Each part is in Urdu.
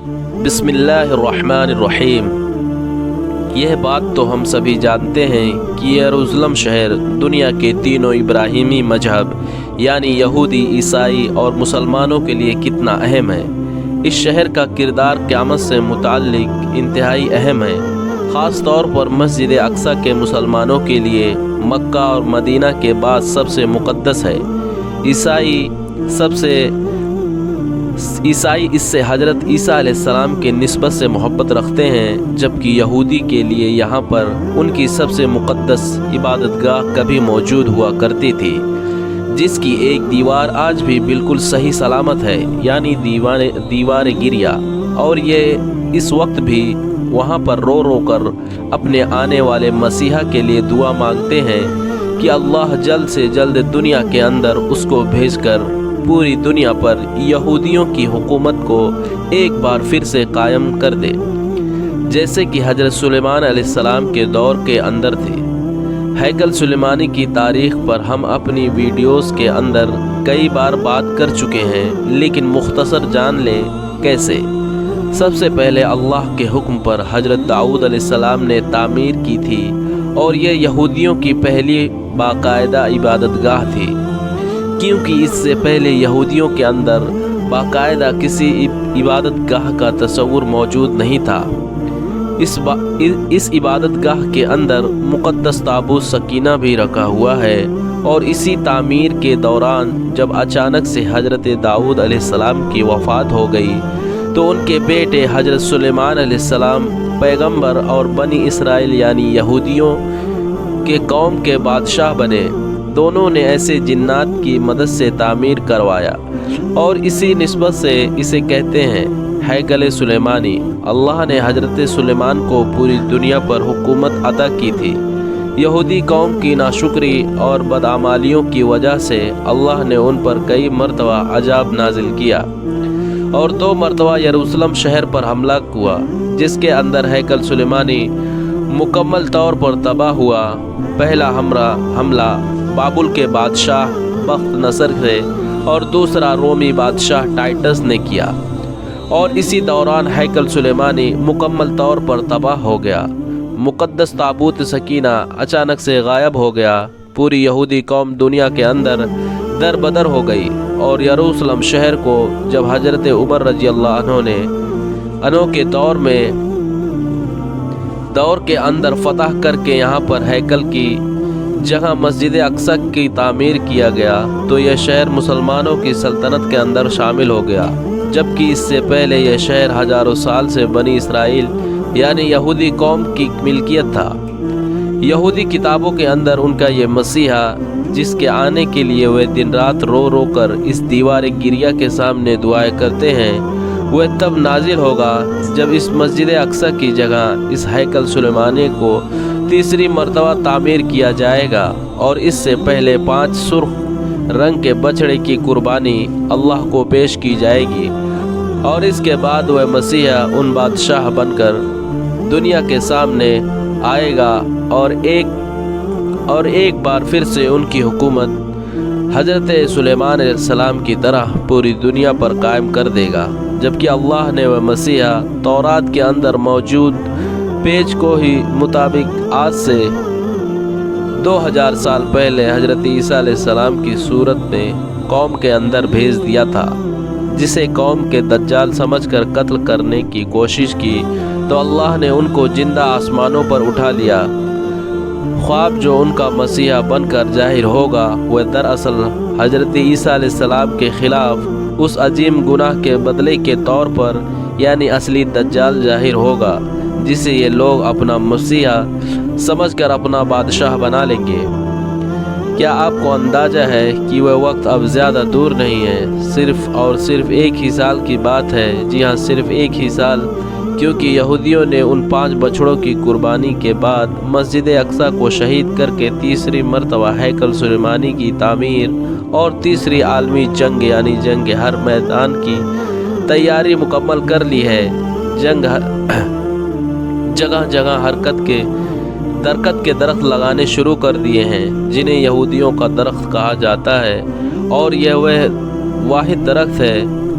بسم اللہ الرحمن الرحیم۔ یہ بات تو ہم سبھی جانتے ہیں کہ یروشلم شہر دنیا کے تینوں ابراہیمی مذہب یعنی یہودی، عیسائی اور مسلمانوں کے لیے کتنا اہم ہے۔ اس شہر کا کردار قیامت سے متعلق انتہائی اہم ہے، خاص طور پر مسجد اقصی کے مسلمانوں کے لیے مکہ اور مدینہ کے بعد سب سے مقدس ہے۔ عیسائی اس سے حضرت عیسیٰ علیہ السلام کے نسبت سے محبت رکھتے ہیں، جبکہ یہودی کے لیے یہاں پر ان کی سب سے مقدس عبادت گاہ کبھی موجود ہوا کرتی تھی، جس کی ایک دیوار آج بھی بالکل صحیح سلامت ہے، یعنی دیوار گریا، اور یہ اس وقت بھی وہاں پر رو رو کر اپنے آنے والے مسیحا کے لیے دعا مانگتے ہیں کہ اللہ جلد سے جلد دنیا کے اندر اس کو بھیج کر پوری دنیا پر یہودیوں کی حکومت کو ایک بار پھر سے قائم کر دے، جیسے کہ حضرت سلیمان علیہ السلام کے دور کے اندر تھے۔ ہیکل سلیمانی کی تاریخ پر ہم اپنی ویڈیوز کے اندر کئی بار بات کر چکے ہیں، لیکن مختصر جان لیں کیسے۔ سب سے پہلے اللہ کے حکم پر حضرت داؤد علیہ السلام نے تعمیر کی تھی، اور یہ یہودیوں کی پہلی باقاعدہ عبادت گاہ تھی، کیونکہ اس سے پہلے یہودیوں کے اندر باقاعدہ کسی عبادت گاہ کا تصور موجود نہیں تھا۔ اس عبادت گاہ کے اندر مقدس تابوت سکینہ بھی رکھا ہوا ہے، اور اسی تعمیر کے دوران جب اچانک سے حضرت داؤد علیہ السلام کی وفات ہو گئی تو ان کے بیٹے حضرت سلیمان علیہ السلام پیغمبر اور بنی اسرائیل یعنی یہودیوں کے قوم کے بادشاہ بنے۔ دونوں نے ایسے جنات کی مدد سے تعمیر کروایا، اور اسی نسبت سے اسے کہتے ہیں ہیکل سلیمانی۔ اللہ نے حضرت سلیمان کو پوری دنیا پر حکومت عطا کی تھی۔ یہودی قوم کی ناشکری اور بدعمالیوں کی وجہ سے اللہ نے ان پر کئی مرتبہ عذاب نازل کیا، اور 2 مرتبہ یروشلم شہر پر حملہ ہوا، جس کے اندر ہیکل سلیمانی مکمل طور پر تباہ ہوا۔ پہلا حملہ بابل کے بادشاہ بخت نصر سے اور دوسرا رومی بادشاہ ٹائٹس نے کیا، اور اسی دوران ہیکل سلیمانی مکمل طور پر تباہ ہو گیا۔ مقدس تابوت سکینہ اچانک سے غائب ہو گیا۔ پوری یہودی قوم دنیا کے اندر در بدر ہو گئی، اور یروشلم شہر کو جب حضرت عمر رضی اللہ عنہ کے دور کے اندر فتح کر کے یہاں پر ہیکل کی جگہ مسجد اقصی کی تعمیر کیا گیا، تو یہ شہر مسلمانوں کی سلطنت کے اندر شامل ہو گیا، جبکہ اس سے پہلے یہ شہر ہزاروں سال سے بنی اسرائیل یعنی یہودی قوم کی ملکیت تھا۔ یہودی کتابوں کے اندر ان کا یہ مسیحا، جس کے آنے کے لیے وہ دن رات رو رو کر اس دیوار گریا کے سامنے دعائیں کرتے ہیں، وہ تب نازل ہوگا جب اس مسجد اقصی کی جگہ اس ہیکل سلیمانی کو تیسری مرتبہ تعمیر کیا جائے گا، اور اس سے پہلے 5 سرخ رنگ کے بچڑے کی قربانی اللہ کو پیش کی جائے گی، اور اس کے بعد وہ مسیحا ان بادشاہ بن کر دنیا کے سامنے آئے گا، اور ایک بار پھر سے ان کی حکومت حضرت سلیمان علیہ السلام کی طرح پوری دنیا پر قائم کر دے گا، جبکہ اللہ نے وہ مسیحا تورات کے اندر موجود پیج کو ہی مطابق آج سے 2000 سال پہلے حضرت عیسیٰ علیہ السلام کی صورت میں قوم کے اندر بھیج دیا تھا، جسے قوم کے دجال سمجھ کر قتل کرنے کی کوشش کی تو اللہ نے ان کو زندہ آسمانوں پر اٹھا لیا۔ خواب جو ان کا مسیحا بن کر ظاہر ہوگا وہ دراصل حضرت عیسیٰ علیہ السلام کے خلاف اس عظیم گناہ کے بدلے کے طور پر یعنی اصلی دجال ظاہر ہوگا، جسے یہ لوگ اپنا مسیحا سمجھ کر اپنا بادشاہ بنا لیں گے۔ کیا آپ کو اندازہ ہے کہ وہ وقت اب زیادہ دور نہیں ہے؟ صرف اور صرف 1 ہی سال کی بات ہے۔ جی ہاں، صرف 1 ہی سال، کیونکہ یہودیوں نے ان 5 بچڑوں کی قربانی کے بعد مسجد اقصی کو شہید کر کے تیسری مرتبہ ہیکل سلیمانی کی تعمیر اور تیسری عالمی جنگ یعنی جنگ ہر میدان کی تیاری مکمل کر لی ہے۔ جگہ جگہ درخت کے درخت لگانے شروع کر دیے ہیں، جنہیں یہودیوں کا درخت کہا جاتا ہے، اور یہ وہ واحد درخت ہے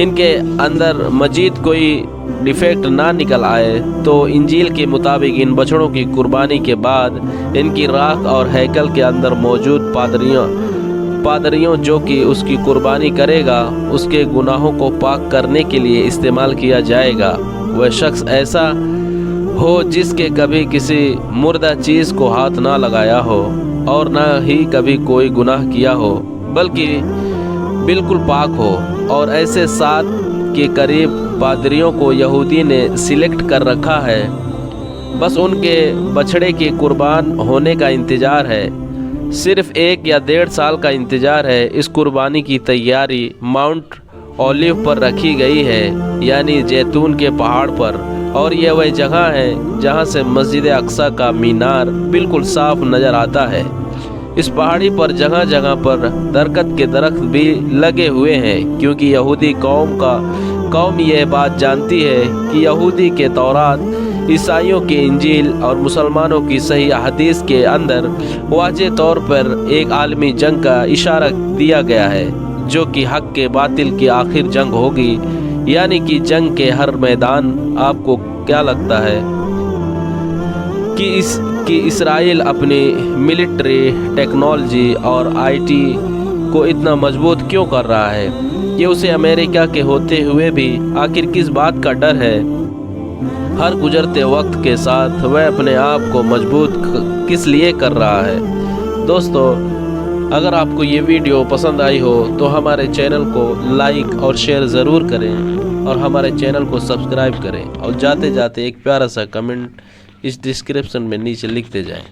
ان کے اندر مزید کوئی ڈیفیکٹ نہ نکل آئے تو انجیل کے مطابق ان بچڑوں کی قربانی کے بعد ان کی راکھ اور ہیکل کے اندر موجود پادریوں جو کہ اس کی قربانی کرے گا اس کے گناہوں کو پاک کرنے کے لیے استعمال کیا جائے گا۔ وہ شخص ایسا ہو جس کے کبھی کسی مردہ چیز کو ہاتھ نہ لگایا ہو اور نہ ہی کبھی کوئی گناہ کیا ہو، بلکہ بالکل پاک ہو، اور ایسے 7 کے قریب پادریوں کو یہودی نے سلیکٹ کر رکھا ہے، بس ان کے بچڑے کے قربان ہونے کا انتظار ہے۔ صرف 1 یا 1.5 سال کا انتظار ہے۔ اس قربانی کی تیاری ماؤنٹ اولیو پر رکھی گئی ہے، یعنی زیتون کے پہاڑ پر، اور یہ وہ جگہ ہے جہاں سے مسجد اقصی کا مینار بالکل صاف نظر آتا ہے۔ اس پہاڑی پر جگہ جگہ پر درخت کے درخت بھی لگے ہوئے ہیں، کیونکہ یہودی قوم یہ بات جانتی ہے کہ یہودی کے تورات، عیسائیوں کی انجیل اور مسلمانوں کی صحیح احادیث کے اندر واضح طور پر ایک عالمی جنگ کا اشارہ دیا گیا ہے، جو کہ حق کے باطل کی آخر جنگ ہوگی، یعنی کہ جنگ کے ہر میدان۔ آپ کو کیا لگتا ہے کہ اسرائیل اپنی ملٹری ٹیکنالوجی اور IT کو اتنا مضبوط کیوں کر رہا ہے؟ یہ اسے امریکہ کے ہوتے ہوئے بھی آخر کس بات کا ڈر ہے؟ ہر گزرتے وقت کے ساتھ وہ اپنے آپ کو مضبوط کس لیے کر رہا ہے؟ دوستو، اگر آپ کو یہ ویڈیو پسند آئی ہو تو ہمارے چینل کو لائک اور شیئر ضرور کریں، اور ہمارے چینل کو سبسکرائب کریں، اور جاتے جاتے ایک پیارا سا کمنٹ اس ڈسکرپشن میں نیچے لکھتے جائیں۔